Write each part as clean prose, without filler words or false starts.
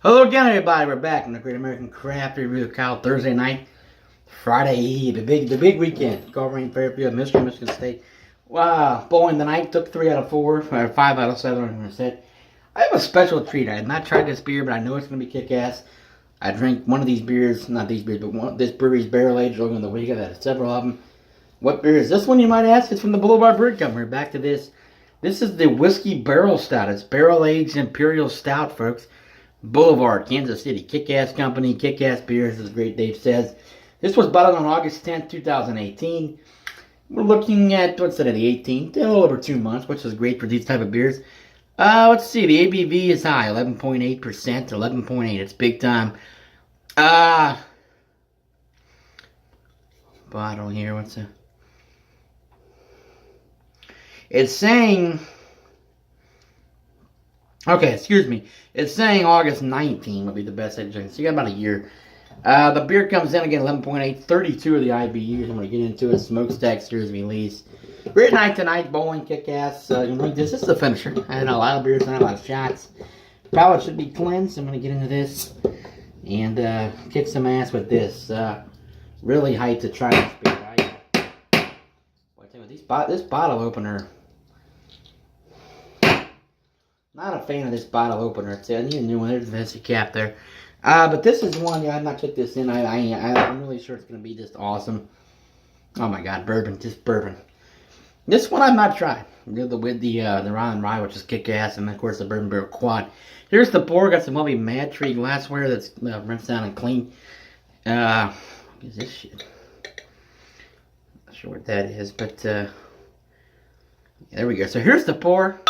Hello again, everybody. We're back in the Great American Craft Review of Kyle Thursday night, Friday Eve, the big weekend. Covering Fairfield, Michigan State. Wow, Bowling tonight took 3 out of 4, or 5 out of 7. I'm gonna say. I have a special treat. I have not tried this beer, but I know it's gonna be kick-ass. I drank one of these beers, not these beers, but this brewery's barrel aged earlier in the week. I've had several of them. What beer is this one, you might ask? It's from the Boulevard Brewing Company. We're back to this. This is the Whiskey Barrel Stout. It's barrel aged Imperial Stout, folks. Boulevard, Kansas City. Kick-ass company, kick-ass beers, as Great Dave says. This was bottled on August 10th, 2018. We're looking at, what's that, the 18th? A little over 2 months, which is great for these type of beers. Let's see, the ABV is high, 11.8%, 11.8, it's big time. Bottle here, what's it? It's saying... Okay, excuse me. It's saying August 19 would be the best I drink. So you got about a year. The beer comes in again 11.8, 32 of the IBUs. I'm going to get into it. Smokestack series release. Great night tonight. Bowling, kick-ass. This is the finisher. I had a lot of beers, not a lot of shots. Palate should be cleansed. I'm going to get into this and kick some ass with this. Really hyped to try this beer. I tell you what, this bottle opener. Not a fan of this bottle opener. I need a new one. There's the fancy cap there. But this is one, yeah, I've not took this in. I'm really sure it's going to be just awesome. Oh my god, bourbon, just bourbon. This one I've not tried. With the rye and rye, which is kick-ass, and of course the bourbon barrel quad. Here's the pour. Got some lovely Mad Tree glassware that's rinsed down and clean. What is this shit? Not sure what that is, but there we go. So here's the pour.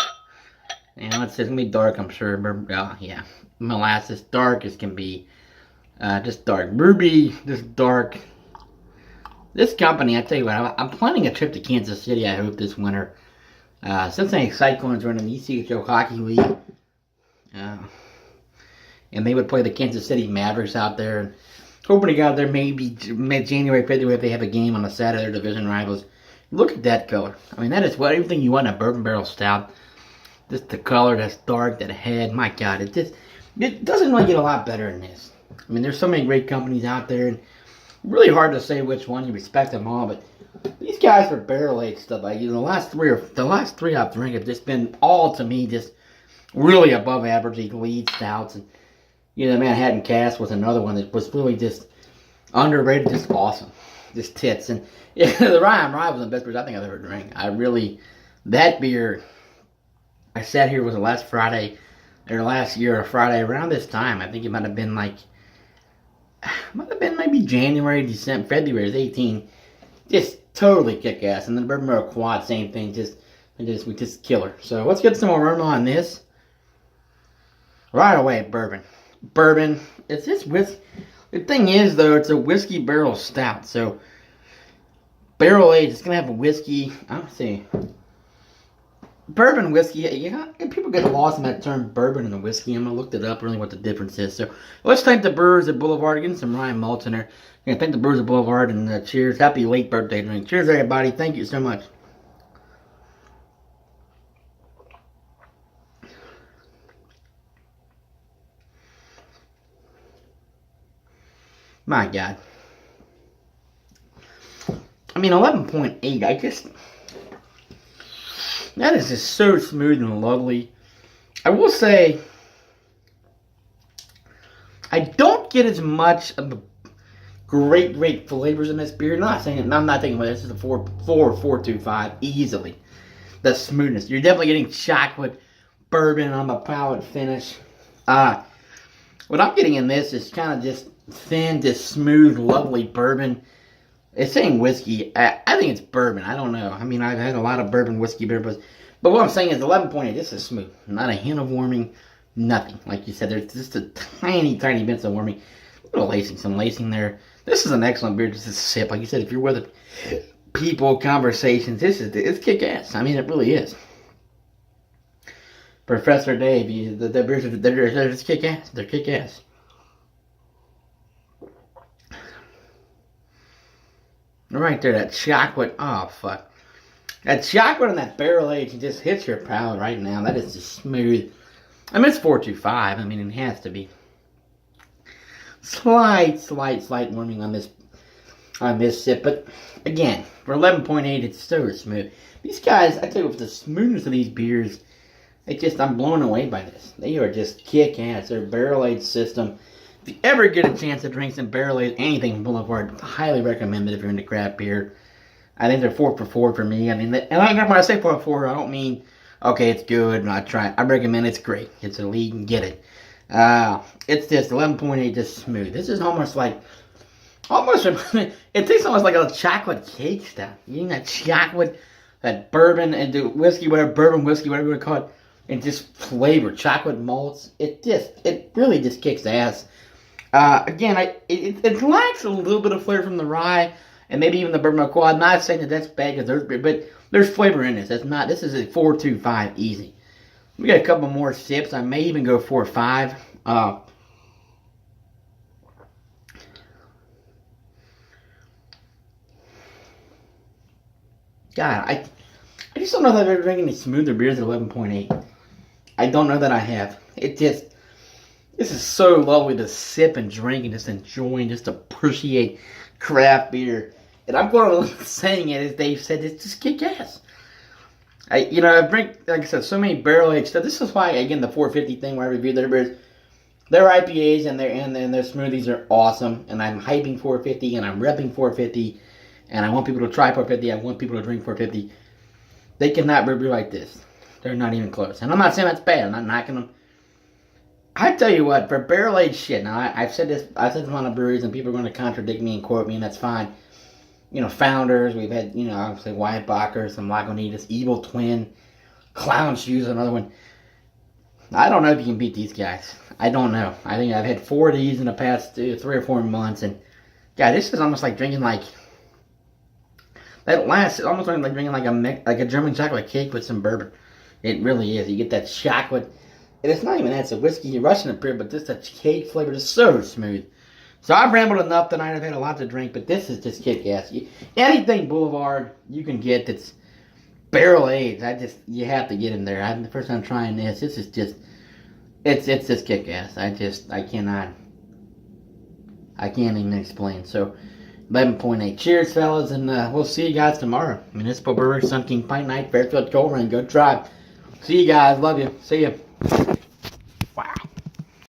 And it's going to be dark, I'm sure. Yeah. Molasses, dark as can be. Just dark. Ruby, just dark. This company, I tell you what, I'm planning a trip to Kansas City, I hope, this winter. Cincinnati Cyclones running the ECHO Hockey League. And they would play the Kansas City Mavericks out there. And hoping to go out there maybe January, February if they have a game on a Saturday, their division rivals. Look at that color. I mean, that is everything you want in a bourbon barrel stout. Just the color, that's dark, that head, my god, it doesn't really get a lot better than this. I mean, there's so many great companies out there, and really hard to say which one. You respect them all, but these guys are barrel-aged stuff. Like, the last three I've drank have just been all, to me, just really above average elite stouts. And, the Manhattan Cask was another one that was really just underrated, just awesome. Just tits. And, the Rye and Rye was the best beer I think I've ever drank. That beer... I sat here, was the last Friday, or last year, or Friday, around this time. I think it might have been maybe January, December, February, it was 18. Just totally kick-ass. And then the Bourbon Barrel Quad, same thing, just killer. So let's get some more aroma on this. Right away, bourbon. Bourbon, it's just whiskey. The thing is, though, it's a whiskey barrel stout. So, barrel aged, it's going to have a whiskey, let's see. Bourbon whiskey, people get lost in that term bourbon and whiskey. I'm going to look it up, really what the difference is. So, let's thank the brewers at Boulevard. Getting some Ryan malts in there. I'm going to thank the brewers at Boulevard, and cheers. Happy late birthday drink. Cheers, everybody. Thank you so much. My God. I mean, 11.8, I guess... That is just so smooth and lovely. I will say, I don't get as much of the great flavors in this beer. I'm not thinking this is a 4.25 easily. The smoothness. You're definitely getting chocolate, bourbon on the palate finish. What I'm getting in this is kind of just thin, just smooth, lovely bourbon. It's saying whiskey. I think it's bourbon. I don't know. I mean, I've had a lot of bourbon whiskey beer, but what I'm saying is 11.8. This is smooth. Not a hint of warming. Nothing. Like you said, there's just a tiny bits of warming. A little lacing. Some lacing there. This is an excellent beer just to sip. Like you said, if you're with people, conversations, it's kick-ass. I mean, it really is. Professor Dave, the beers, they're just kick-ass. They're kick-ass. Right there, that chocolate. Oh, fuck. That chocolate and that barrel age just hits your palate right now. That is just smooth. I mean, it's 4.25. I mean, it has to be. slight warming on this sip. But again, for 11.8, it's so smooth. These guys, I tell you, with the smoothness of these beers, I'm blown away by this. They are just kick-ass. They're barrel-aged system. If you ever get a chance to drink some barrel-aged anything from Boulevard, I highly recommend it if you're into craft beer. I think they're 4 for 4 for me. I mean, and when I say 4 for 4, I don't mean, okay, it's good, and I try it. I recommend it's great. It's elite, and get it. It's just 11.8, just smooth. This is almost, it tastes almost like a chocolate cake stuff. You know, that chocolate, that bourbon, and the whiskey, bourbon whiskey, whatever you want to call it, and just flavor, chocolate malts. It really just kicks ass. Again, it lacks a little bit of flavor from the rye, and maybe even the bourbon quad. I'm not saying that that's bad, but there's flavor in this. This is a 4.25 easy. We got a couple more sips. I may even go 4 or 5. God, I just don't know that I've ever drinking any smoother beers at 11.8. I don't know that I have. This is so lovely to sip and drink and just enjoy and just appreciate craft beer. And I'm going to saying it, as Dave said, it's just kick ass. I drink, like I said, so many barrel-aged stuff. This is why, again, the 450 thing where I reviewed their beers, their IPAs and their smoothies are awesome. And I'm hyping 450 and I'm repping 450. And I want people to try 450. I want people to drink 450. They cannot brew like this. They're not even close. And I'm not saying that's bad. I'm not knocking them. I tell you what, for barrel-aged shit, now I've said this on the breweries, and people are going to contradict me and quote me, and that's fine. Founders, we've had, obviously Wyatt Bacher, some Lagunitas, Evil Twin, Clown Shoes, another one. I don't know if you can beat these guys. I don't know. I think I've had 4 of these in the past 3 or 4 months, and God, this is almost like drinking it's almost like drinking like a German chocolate cake with some bourbon. It really is. You get that chocolate, and it's not even that. It's a whiskey Russian appear, but just that cake flavor is so smooth. So I've rambled enough tonight. I've had a lot to drink, but this is just kick-ass. Anything Boulevard you can get that's barrel-aged, you have to get in there. The first time trying this is just, it's just kick-ass. I can't even explain. So 11.8. Cheers, fellas, and we'll see you guys tomorrow. Municipal Brewery, Sun King Pint Night, Fairfield Coal Run. Go try. See you guys. Love you. See you.